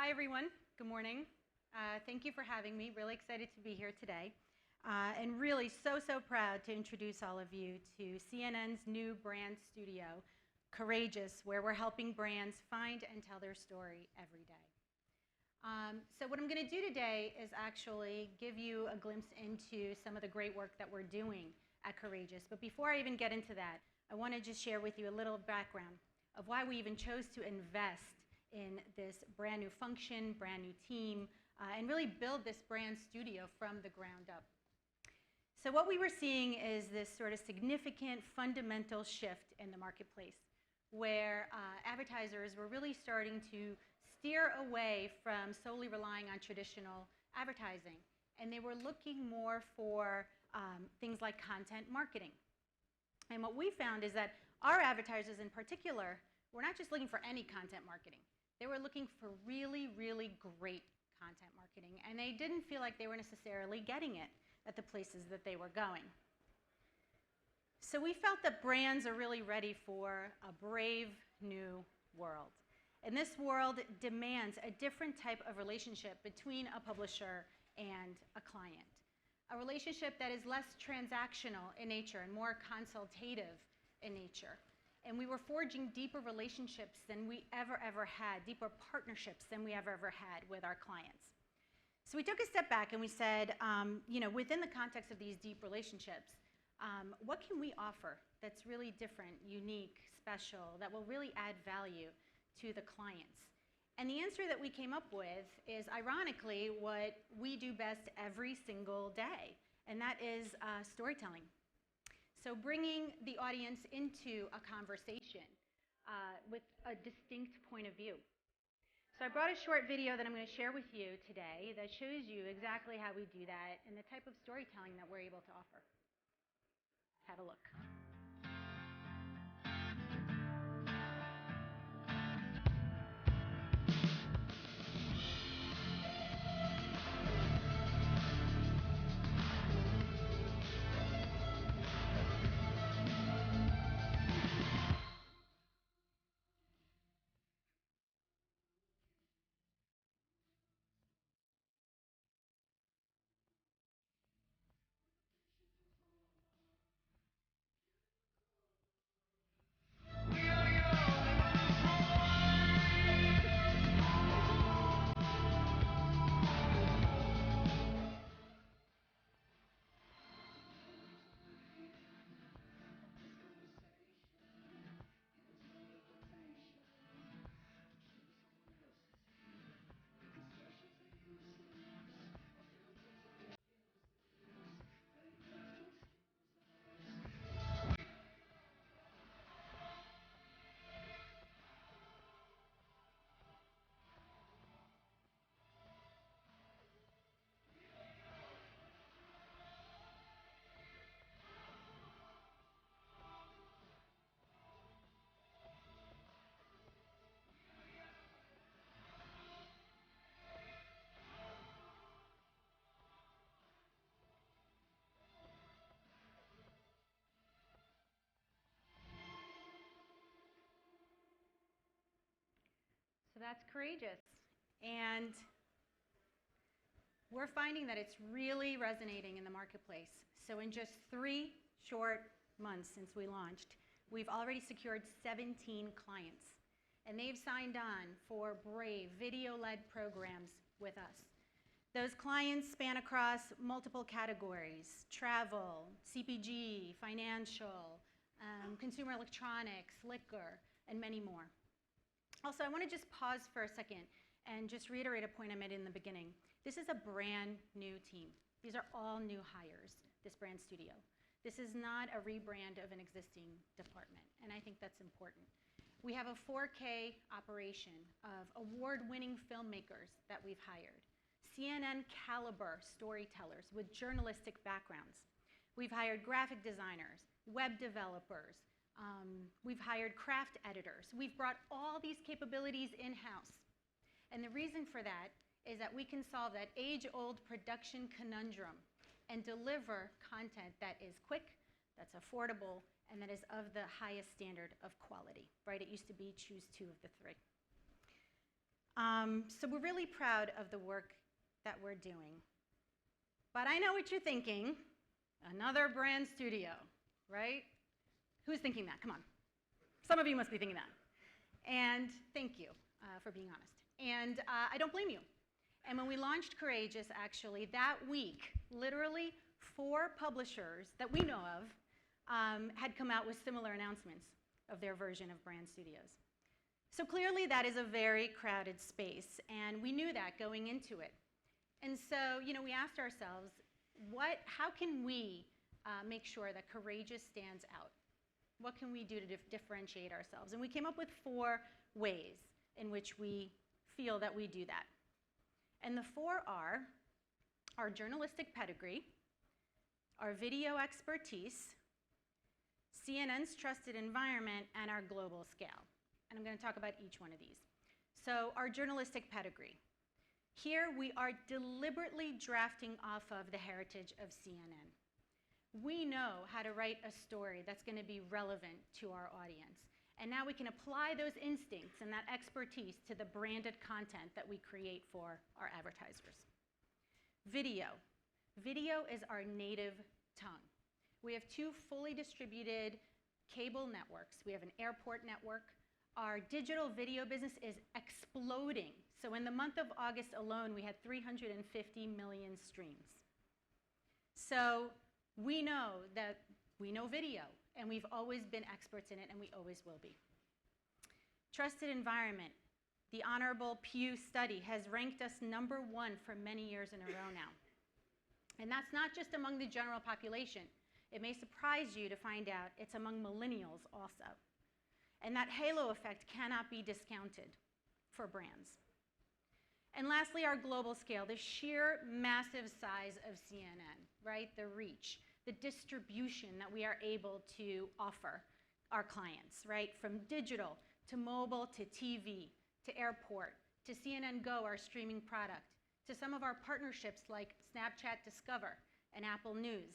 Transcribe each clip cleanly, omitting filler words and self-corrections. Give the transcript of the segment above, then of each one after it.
Hi, everyone. Good morning. Thank you for having me. Really excited to be here today. And really so proud to introduce all of you to CNN's new brand studio, Courageous, where we're helping brands find and tell their story every day. So what I'm going to do today is actually give you a glimpse into some of the great work that we're doing at Courageous. But before I even get into that, I want to just share with you a little background of why we even chose to invest in this brand new function, brand new team, and really build this brand studio from the ground up. So what we were seeing is this sort of significant fundamental shift in the marketplace where advertisers were really starting to steer away from solely relying on traditional advertising. And they were looking more for things like content marketing. And what we found is that our advertisers in particular were not just looking for any content marketing. They were looking for really great content marketing. And they didn't feel like they were necessarily getting it at the places that they were going. So we felt that brands are really ready for a brave new world. And this world demands a different type of relationship between a publisher and a client. A relationship that is less transactional in nature and more consultative in nature. And we were forging deeper relationships than we ever had, deeper partnerships than we ever had with our clients. So we took a step back and we said, within the context of these deep relationships, what can we offer that's really different, unique, special, that will really add value to the clients? And the answer that we came up with is, ironically, what we do best every single day, and that is storytelling. So bringing the audience into a conversation with a distinct point of view. So I brought a short video that I'm going to share with you today that shows you exactly how we do that and the type of storytelling that we're able to offer. Have a look. So that's Courageous. And we're finding that it's really resonating in the marketplace. So in just 3 short months since we launched, we've already secured 17 clients. And they've signed on for brave video-led programs with us. Those clients span across multiple categories: travel, CPG, financial, consumer electronics, liquor, and many more. Also, I want to just pause for a second and just reiterate a point I made in the beginning. This is a brand new team. These are all new hires, this brand studio. This is not a rebrand of an existing department, and I think that's important. We have a 4K operation of award-winning filmmakers that we've hired, CNN caliber storytellers with journalistic backgrounds. We've hired graphic designers, web developers, we've hired craft editors. We've brought all these capabilities in-house. And the reason for that is that we can solve that age-old production conundrum and deliver content that is quick, that's affordable, and that is of the highest standard of quality, right? It used to be choose 2 of the 3. So we're really proud of the work that we're doing. But I know what you're thinking. Another brand studio, right? Who's thinking that? Come on. Some of you must be thinking that. And thank you for being honest. And I don't blame you. And when we launched Courageous, actually, that week, literally 4 publishers that we know of had come out with similar announcements of their version of brand studios. So clearly that is a very crowded space, and we knew that going into it. And so, we asked ourselves, how can we make sure that Courageous stands out? What can we do to differentiate ourselves? And we came up with 4 ways in which we feel that we do that. And the 4 are our journalistic pedigree, our video expertise, CNN's trusted environment, and our global scale. And I'm going to talk about each one of these. So our journalistic pedigree. Here we are deliberately drafting off of the heritage of CNN. We know how to write a story that's going to be relevant to our audience. And now we can apply those instincts and that expertise to the branded content that we create for our advertisers. Video. Video is our native tongue. We have 2 fully distributed cable networks. We have an airport network. Our digital video business is exploding. So in the month of August alone, we had 350 million streams. So we know video, and we've always been experts in it, and we always will be. Trusted environment. The Honorable Pew study has ranked us #1 for many years in a row now. And that's not just among the general population. It may surprise you to find out it's among millennials also. And that halo effect cannot be discounted for brands. And lastly, our global scale, the sheer massive size of CNN, right? The reach, the distribution that we are able to offer our clients, right? From digital to mobile to TV to airport to CNN Go, our streaming product, to some of our partnerships like Snapchat Discover and Apple News,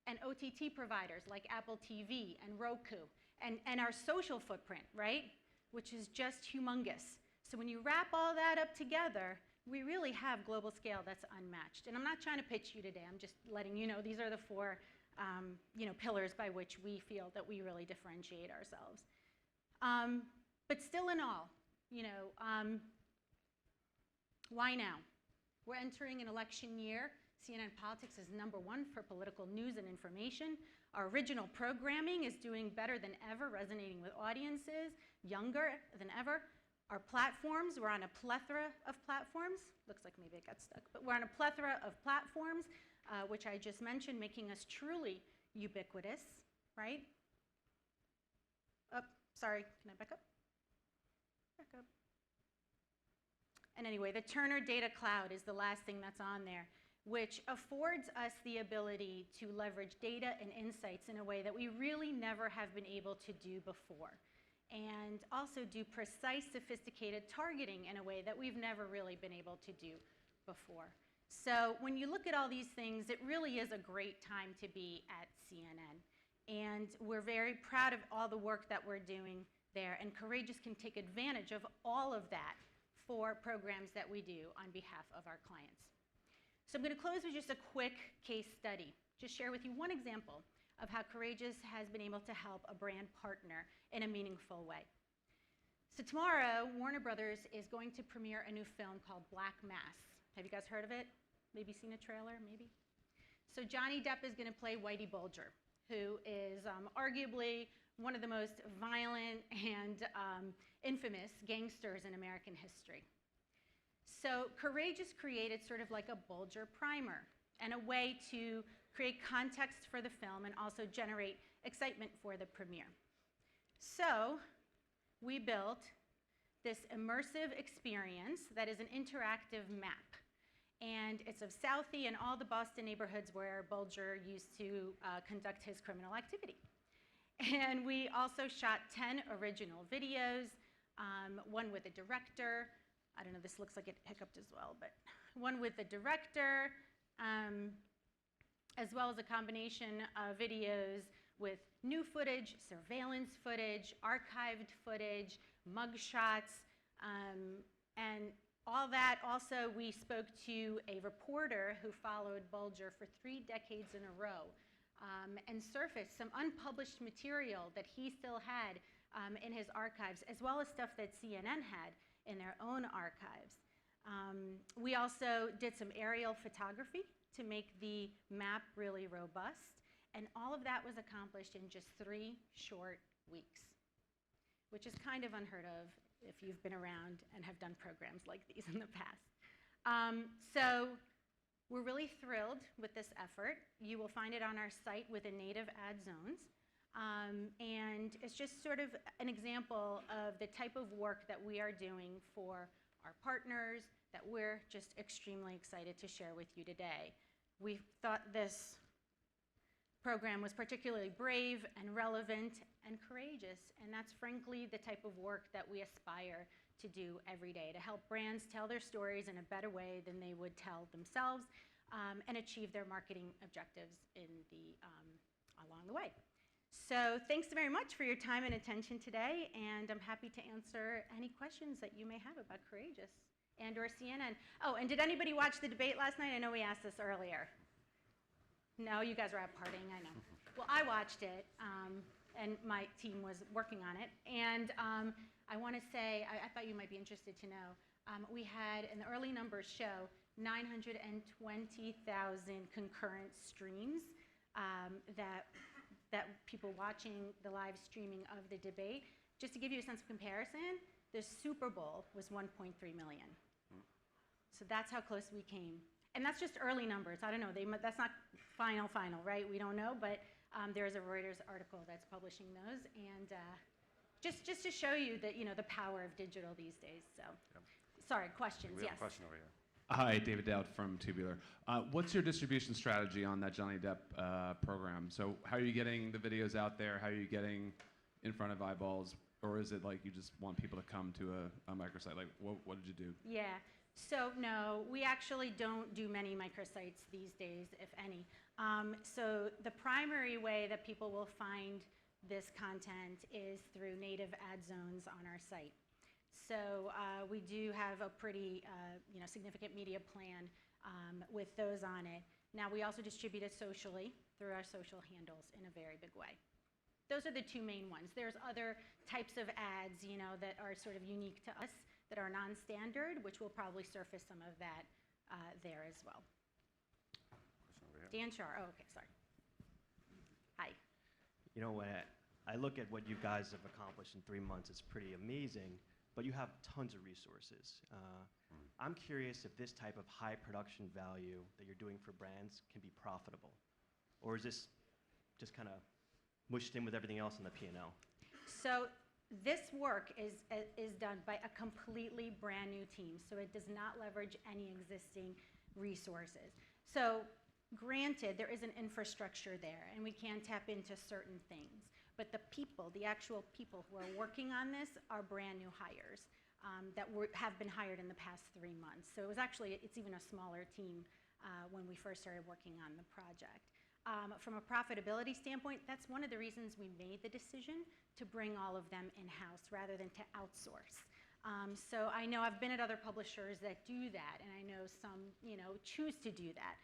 and OTT providers like Apple TV and Roku, and our social footprint, right? Which is just humongous. So when you wrap all that up together, we really have global scale that's unmatched. And I'm not trying to pitch you today. I'm just letting you know these are the 4 pillars by which we feel that we really differentiate ourselves. But still in all, why now? We're entering an election year. CNN Politics is #1 for political news and information. Our original programming is doing better than ever, resonating with audiences, younger than ever. Our platforms, we're on a plethora of platforms. Looks like maybe it got stuck, but we're on a plethora of platforms, which I just mentioned, making us truly ubiquitous, right? Oh, sorry, can I back up? Back up. And anyway, the Turner Data Cloud is the last thing that's on there, which affords us the ability to leverage data and insights in a way that we really never have been able to do before. And also do precise, sophisticated targeting in a way that we've never really been able to do before. So when you look at all these things, it really is a great time to be at CNN. And we're very proud of all the work that we're doing there. And Courageous can take advantage of all of that for programs that we do on behalf of our clients. So I'm going to close with just a quick case study. Just share with you one example of how Courageous has been able to help a brand partner in a meaningful way. So tomorrow, Warner Brothers is going to premiere a new film called Black Mass. Have you guys heard of it? Maybe seen a trailer, maybe? So Johnny Depp is going to play Whitey Bulger, who is arguably one of the most violent and infamous gangsters in American history. So Courageous created sort of like a Bulger primer and a way to create context for the film and also generate excitement for the premiere. So we built this immersive experience that is an interactive map. And it's of Southie and all the Boston neighborhoods where Bulger used to conduct his criminal activity. And we also shot 10 original videos, one with the director. I don't know, this looks like it hiccuped as well, but one with the director, as well as a combination of videos with new footage, surveillance footage, archived footage, mugshots, And all that also, we spoke to a reporter who followed Bulger for 3 decades in a row and surfaced some unpublished material that he still had in his archives, as well as stuff that CNN had in their own archives. We also did some aerial photography to make the map really robust, and all of that was accomplished in just 3 short weeks, which is kind of unheard of if you've been around and have done programs like these in the past. So we're really thrilled with this effort. You will find it on our site with the native ad zones. And it's just sort of an example of the type of work that we are doing for our partners that we're just extremely excited to share with you today. We thought this program was particularly brave and relevant and courageous, and that's frankly the type of work that we aspire to do every day, to help brands tell their stories in a better way than they would tell themselves and achieve their marketing objectives along the way. So thanks very much for your time and attention today, and I'm happy to answer any questions that you may have about Courageous and or CNN. Oh, and did anybody watch the debate last night? I know we asked this earlier. No, you guys were out partying, I know. Well, I watched it, and my team was working on it, and I want to say, I thought you might be interested to know, we had, and the early numbers show, 920,000 concurrent streams that people watching the live streaming of the debate. Just to give you a sense of comparison, the Super Bowl was 1.3 million. So that's how close we came. And that's just early numbers. I don't know, that's not final, right? We don't know, but there's a Reuters article that's publishing those. And just to show you that, the power of digital these days. So, sorry, questions, We have yes. a question over here. Hi, David Dowd from Tubular. What's your distribution strategy on that Johnny Depp program? So how are you getting the videos out there? How are you getting in front of eyeballs? Or is it like you just want people to come to a microsite? Like, what did you do? Yeah, so no, we actually don't do many microsites these days, if any. So the primary way that people will find this content is through native ad zones on our site. So we do have a pretty significant media plan with those on it. Now we also distribute it socially through our social handles in a very big way. Those are the 2 main ones. There's other types of ads, that are sort of unique to us, that are non-standard, which will probably surface some of that there as well. Question over here. Dan Shar, oh, okay, sorry. Hi. When I look at what you guys have accomplished in 3 months, it's pretty amazing, but you have tons of resources. I'm curious if this type of high production value that you're doing for brands can be profitable, or is this just kind of mushed in with everything else in the P&L? So this work is done by a completely brand new team, so it does not leverage any existing resources. So granted, there is an infrastructure there, and we can tap into certain things, but the people, the actual people who are working on this are brand new hires that have been hired in the past 3 months. So it's even a smaller team when we first started working on the project. From a profitability standpoint, that's one of the reasons we made the decision to bring all of them in-house rather than to outsource. So I know I've been at other publishers that do that, and I know some, choose to do that.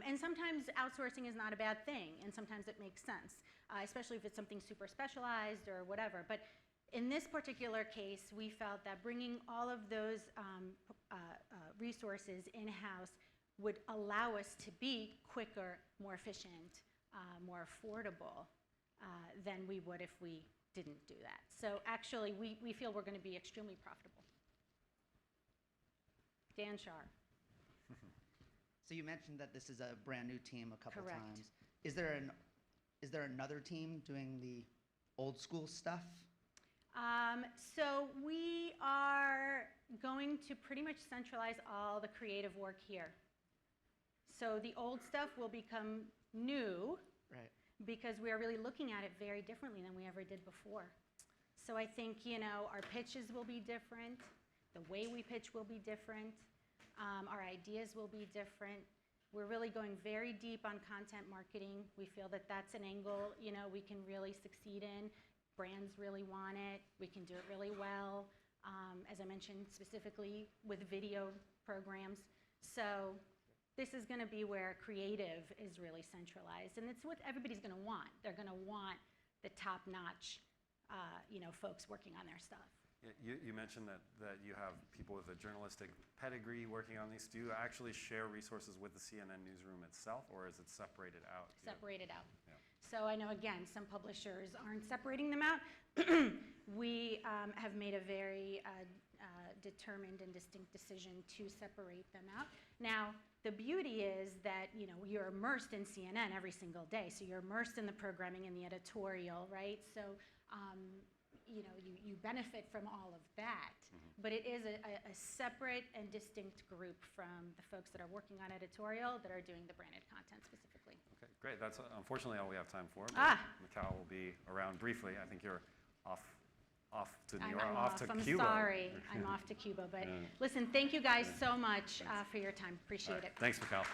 And sometimes outsourcing is not a bad thing, and sometimes it makes sense, especially if it's something super specialized or whatever. But in this particular case, we felt that bringing all of those resources in-house would allow us to be quicker, more efficient, more affordable than we would if we didn't do that. So actually, we feel we're going to be extremely profitable. Dan Shar. So you mentioned that this is a brand new team a couple Correct. times. Is there another team doing the old school stuff? So we are going to pretty much centralize all the creative work here. So the old stuff will become new, Right. because we are really looking at it very differently than we ever did before. So I think, our pitches will be different, the way we pitch will be different, our ideas will be different. We're really going very deep on content marketing. We feel that that's an angle, we can really succeed in. Brands really want it. We can do it really well. as I mentioned, specifically with video programs. So this is going to be where creative is really centralized, and it's what everybody's going to want. They're going to want the top-notch, folks working on their stuff. You mentioned that you have people with a journalistic pedigree working on these. Do you actually share resources with the CNN newsroom itself, or is it separated out? Separated out. Yeah. So I know, again, some publishers aren't separating them out. We have made a very determined and distinct decision to separate them out. Now, the beauty is that, you're immersed in CNN every single day. So you're immersed in the programming and the editorial, right? So, you benefit from all of that. Mm-hmm. But it is a separate and distinct group from the folks that are working on editorial that are doing the branded content specifically. Okay, great. That's unfortunately all we have time for. Ah. MICHAL will be around briefly. I think you're off to New I'm York, off. to I'm Cuba. sorry. I'm off to Cuba. But Yeah. listen, thank you guys so much for your time. Appreciate All right. it. Thanks, MICHAL.